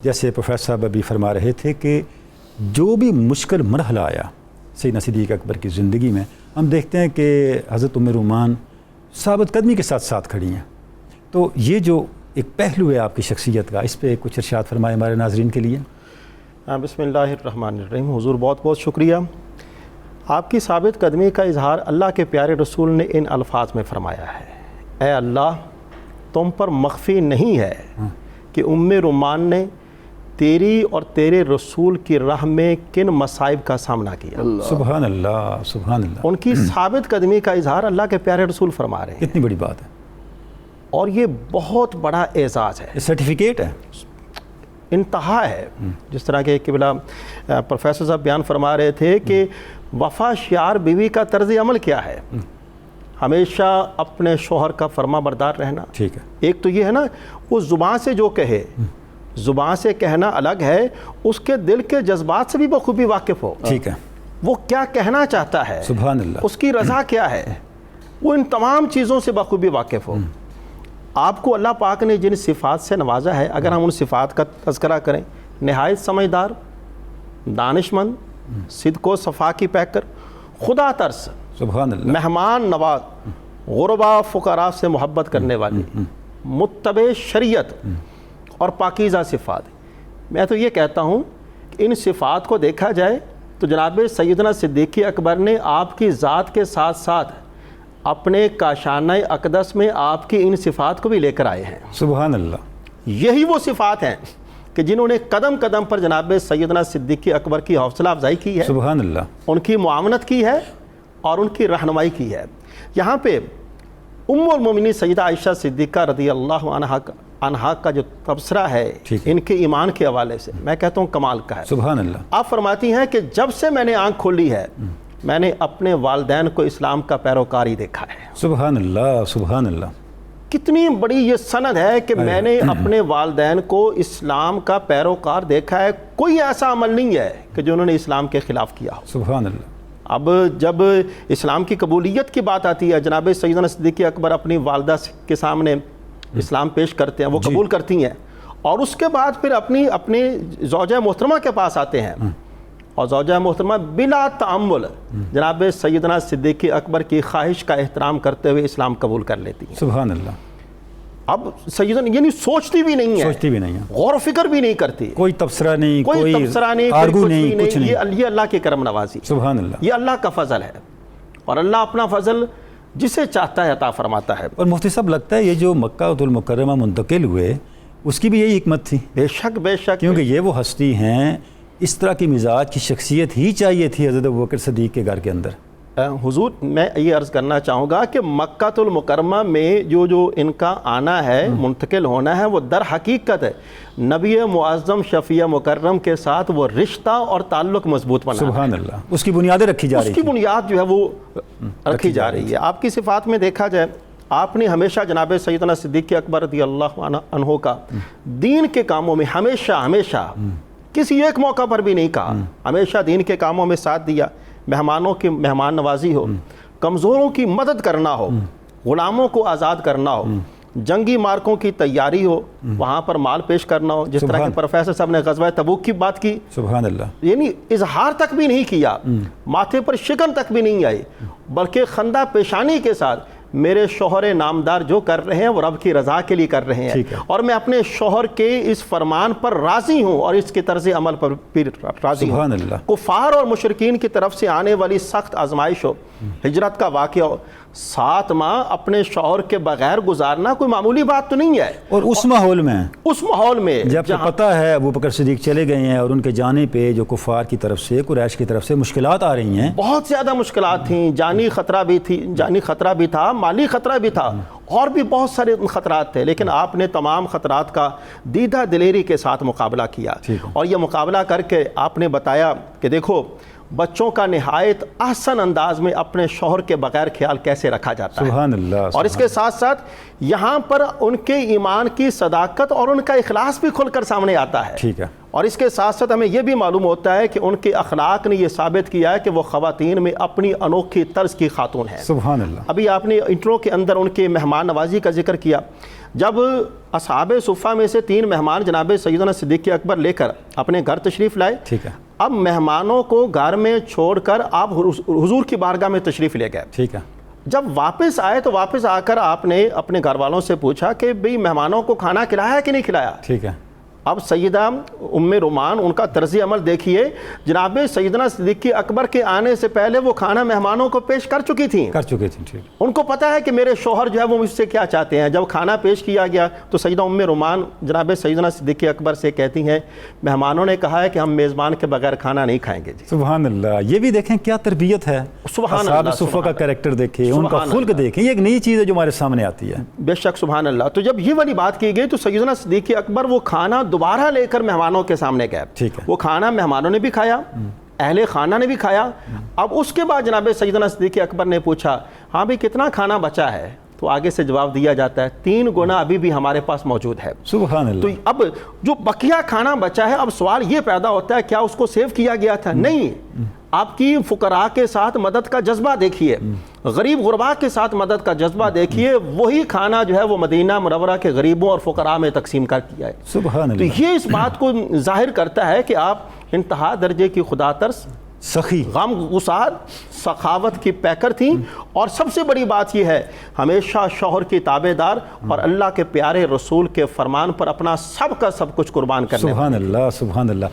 جیسے پروفیسر صاحب ابھی فرما رہے تھے کہ جو بھی مشکل مرحلہ آیا سیدنا صدیق اکبر کی زندگی میں، ہم دیکھتے ہیں کہ حضرت ام رومان ثابت قدمی کے ساتھ ساتھ کھڑی ہیں. تو یہ جو ایک پہلو ہے آپ کی شخصیت کا، اس پہ کچھ ارشاد فرمائے ہمارے ناظرین کے لیے. بسم اللہ الرحمن الرحیم. حضور بہت بہت شکریہ. آپ کی ثابت قدمی کا اظہار اللہ کے پیارے رسول نے ان الفاظ میں فرمایا ہے: اے اللہ، تم پر مخفی نہیں ہے کہ ام رومان نے تیری اور تیرے رسول کی راہ میں کن مصائب کا سامنا کیا. سبحان اللہ، سبحان اللہ. ان کی ثابت قدمی کا اظہار اللہ کے پیارے رسول فرما رہے ہیں. کتنی بڑی بات ہے، اور یہ بہت بڑا اعزاز ہے، یہ سرٹیفکیٹ ہے، انتہا ہے. جس طرح کہ قبلہ پروفیسر صاحب بیان فرما رہے تھے کہ وفا شعار بیوی کا طرز عمل کیا ہے: ہمیشہ اپنے شوہر کا فرما بردار رہنا. ٹھیک ہے. ایک تو یہ ہے نا، وہ زبان سے جو کہے، زبان سے کہنا الگ ہے، اس کے دل کے جذبات سے بھی بخوبی واقف ہو. ٹھیک ہے. وہ کیا کہنا چاہتا ہے، سبحان اللہ، اس کی رضا کیا ہے، وہ ان تمام چیزوں سے بخوبی واقف ہو. آپ کو اللہ پاک نے جن صفات سے نوازا ہے، اگر ہم ان صفات کا تذکرہ کریں: نہایت سمجھدار، دانش مند، صدق و صفا کی پیکر، خدا ترس، سبحان اللہ، مہمان نواز، غربا فقراء سے محبت کرنے والی، متبع شریعت اور پاکیزہ صفات. میں تو یہ کہتا ہوں کہ ان صفات کو دیکھا جائے تو جناب سیدنا صدیق اکبر نے آپ کی ذات کے ساتھ ساتھ اپنے کاشانہ اقدس میں آپ کی ان صفات کو بھی لے کر آئے ہیں. سبحان اللہ. یہی وہ صفات ہیں کہ جنہوں نے قدم قدم پر جناب سیدنا صدیق اکبر کی حوصلہ افزائی کی ہے، سبحان اللہ، ان کی معاونت کی ہے اور ان کی رہنمائی کی ہے. یہاں پہ ام المومنین سیدہ عائشہ صدیقہ رضی اللہ عنہا کا جو تبصرہ ہے ان کے ایمان کے حوالے سے، میں کہتا ہوں کمال کا ہے. سبحان اللہ. آپ فرماتی ہیں کہ جب سے میں نے آنکھ کھولی ہے، میں نے اپنے والدین کو اسلام کا پیروکار ہی دیکھا ہے. سبحان اللہ، سبحان اللہ. کتنی بڑی یہ سند ہے کہ میں نے اپنے والدین کو اسلام کا پیروکار دیکھا ہے. کوئی ایسا عمل نہیں ہے کہ جو انہوں نے اسلام کے خلاف کیا ہو. سبحان اللہ. اب جب اسلام کی قبولیت کی بات آتی ہے، جناب سیدنا صدیق اکبر اپنی والدہ کے سامنے اسلام پیش کرتے ہیں، وہ قبول کرتی ہیں، اور اس کے بعد پھر اپنی زوجہ محترمہ کے پاس آتے ہیں، اور زوجہ محترمہ بلا تعمل جناب سیدنا صدیق اکبر کی خواہش کا احترام کرتے ہوئے اسلام قبول کر لیتی ہیں. سبحان اللہ. اب سیدنا یعنی سوچتی بھی نہیں ہے، غور و فکر بھی نہیں کرتی، کوئی تبصرہ نہیں، کوئی تبصرہ نہیں، آرگو کوئی نہیں، کچھ نہیں. یہ اللہ کی کرم نوازی. سبحان اللہ. یہ اللہ کا فضل ہے، اور اللہ اپنا فضل جسے چاہتا ہے عطا فرماتا ہے. اور مفتی صاحب، لگتا ہے یہ جو مکہ المکرمہ منتقل ہوئے، اس کی بھی یہی حکمت تھی. بے شک، بے شک، کیونکہ یہ وہ ہستی ہیں، اس طرح کی مزاج کی شخصیت ہی چاہیے تھی حضرت ابوبکر صدیق کے گھر کے اندر. حضور میں یہ عرض کرنا چاہوں گا کہ مکہ المکرمہ میں جو ان کا آنا ہے، منتقل ہونا ہے، وہ در حقیقت ہے نبی معظم شفیع مکرم کے ساتھ وہ رشتہ اور تعلق مضبوط بنا. سبحان اللہ. اس کی بنیادیں رکھی جا رہی ہیں، اس کی بنیاد جو ہے وہ رکھی جا رہی ہے. آپ کی صفات میں دیکھا جائے، آپ نے ہمیشہ جناب سیدنا صدیق اکبر رضی اللہ عنہ کا دین کے کاموں میں ہمیشہ کسی ایک موقع پر بھی نہیں کہا، ہمیشہ دین کے کاموں میں ساتھ دیا. مہمانوں کی مہمان نوازی ہو، کمزوروں کی مدد کرنا ہو، غلاموں کو آزاد کرنا ہو، جنگی مارکوں کی تیاری ہو، وہاں پر مال پیش کرنا ہو. جس طرح کہ پروفیسر صاحب نے غزوہ تبوک کی بات کی، سبحان اللہ، یعنی اظہار تک بھی نہیں کیا، ماتھے پر شکن تک بھی نہیں آئی، بلکہ خندہ پیشانی کے ساتھ میرے شوہر نامدار جو کر رہے ہیں وہ رب کی رضا کے لیے کر رہے ہیں، اور میں اپنے شوہر کے اس فرمان پر راضی ہوں اور اس کے طرز عمل پر بھی راضی ہوں. سبحان اللہ. کفار اور مشرکین کی طرف سے آنے والی سخت آزمائش ہو، ہجرت کا واقعہ ہو، 7 ماہ اپنے شوہر کے بغیر گزارنا کوئی معمولی بات تو نہیں ہے. اور اس ماحول میں جب پتہ ہے ابوبکر صدیق چلے گئے ہیں اور ان کے جانے پہ جو کفار کی طرف سے، قریش کی طرف سے مشکلات آ رہی ہیں، بہت زیادہ مشکلات تھیں. جانی خطرہ بھی تھا، مالی خطرہ بھی تھا، اور بھی بہت سارے خطرات تھے، لیکن آپ نے تمام خطرات کا دیدہ دلیری کے ساتھ مقابلہ کیا. اور یہ مقابلہ کر کے آپ نے بتایا کہ دیکھو بچوں کا نہایت احسن انداز میں اپنے شوہر کے بغیر خیال کیسے رکھا جاتا ہے. سبحان اللہ. اور اس کے ساتھ ساتھ یہاں پر ان کے ایمان کی صداقت اور ان کا اخلاص بھی کھل کر سامنے آتا ہے. ٹھیک ہے. اور اس کے ساتھ ساتھ ہمیں یہ بھی معلوم ہوتا ہے کہ ان کے اخلاق نے یہ ثابت کیا ہے کہ وہ خواتین میں اپنی انوکھی طرز کی خاتون ہیں. سبحان اللہ. ابھی آپ نے انٹرو کے اندر ان کے مہمان نوازی کا ذکر کیا. جب اصحاب صفہ میں سے 3 مہمان جناب سیدنا صدیق اکبر لے کر اپنے گھر تشریف لائے, ٹھیک ہے, اب مہمانوں کو گھر میں چھوڑ کر آپ حضور کی بارگاہ میں تشریف لے گئے. ٹھیک ہے. جب واپس آئے تو واپس آ کر آپ نے اپنے گھر والوں سے پوچھا کہ بھئی مہمانوں کو کھانا کھلایا کہ نہیں کھلایا. ٹھیک ہے. اب سیدہ ام رومان ان کا طرز عمل دیکھیے, جناب سیدنا صدیق اکبر کے آنے سے پہلے وہ کھانا مہمانوں کو پیش کر چکی تھیں. ٹھیک. ان کو پتہ ہے کہ میرے شوہر جو ہے وہ مجھ سے کیا چاہتے ہیں. جب کھانا پیش کیا گیا تو سیدہ ام رومان جناب سیدنا صدیق اکبر سے کہتی ہیں مہمانوں نے کہا ہے کہ ہم میزبان کے بغیر کھانا نہیں کھائیں گے. سبحان اللہ. یہ بھی دیکھیں کیا تربیت ہے. سبحان اصحاب اللہ. صفہ کا کریکٹر دیکھیں, ان کا خلق دیکھیں, یہ ایک نئی چیز ہے جو ہمارے سامنے آتی ہے. بے شک سبحان اللہ. تو جب یہ والی بات کی گئی تو سیدنا صدیق اکبر وہ کھانا دوبارہ لے کر مہمانوں کے سامنے گئے. ٹھیک ہے. وہ کھانا مہمانوں نے بھی کھایا, اہل خانہ نے بھی کھایا. اب اس کے بعد جناب سیدنا صدیق اکبر نے پوچھا ہاں بھی کتنا کھانا بچا ہے, تو آگے سے جواب دیا جاتا ہے 3 گنا ابھی بھی ہمارے پاس موجود ہے. سبحان اللہ. تو اب جو بقیہ کھانا بچا ہے, اب سوال یہ پیدا ہوتا ہے کیا اس کو سیو کیا گیا تھا؟ نہیں. آپ کی فقراء کے ساتھ مدد کا جذبہ دیکھیے, غریب غربا کے ساتھ مدد کا جذبہ دیکھیے, وہی کھانا جو ہے وہ مدینہ منورہ کے غریبوں اور فقراء میں تقسیم کر دیا ہے. سبحان تو اللہ. یہ اس بات کو ظاہر کرتا ہے کہ آپ انتہا درجے کی خدا ترس, سخی, غم گسار, سخاوت کی پیکر تھیں. اور سب سے بڑی بات یہ ہے ہمیشہ شوہر کی تابع دار اور اللہ کے پیارے رسول کے فرمان پر اپنا سب کا سب کچھ قربان کرنے. سبحان اللہ. سبحان اللہ.